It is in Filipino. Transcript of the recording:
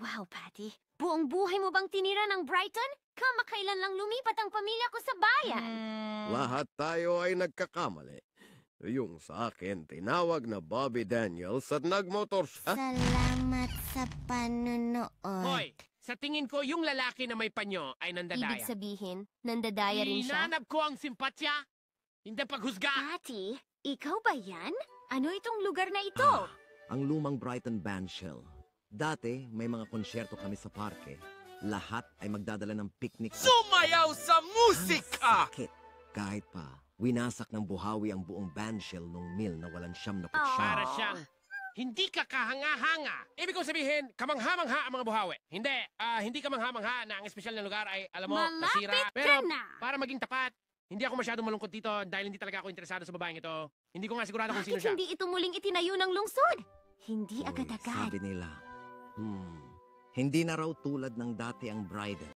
Wow, Patty. Buong buhay mo bang tinira ng Brighton? Kamakailan lang lumipat ang pamilya ko sa bayan. Lahat tayo ay nagkakamali. Yung sa akin, tinawag na Bobby Daniels at nagmotors. Salamat sa panunood. Hoy, sa tingin ko yung lalaki na may panyo ay nandadaya. Ibig sabihin, nandadaya rin siya? Hinanap ko ang simpatya, hindi paghusga. Patty, ikaw ba yan? Ano itong lugar na ito? Ang lumang Brighton Bandshell. Dati, may mga konsyerto kami sa parke. Lahat ay magdadala ng picnic. Sumayaw sa musika! Sakit. Kahit pa, winasak ng buhawi ang buong bandshell nung mill na walang siyam na Para putsyam. siyang hindi ka kahanga-hanga. Ibig kong sabihin, kamangha-mangha ang mga buhawi. Hindi kamangha-mangha na ang espesyal na lugar ay, alam mo, Malapit nasira. ka Pero na! para maging tapat, hindi ako masyadong malungkot dito dahil hindi talaga ako interesado sa babaeng ito. Hindi ko nga sigurado kung sino Bakit siya. hindi ito muling itinayo ng lungsod? Hindi Uy, agad-agad. Sabi nila, hindi na raw tulad ng dati ang Brighton.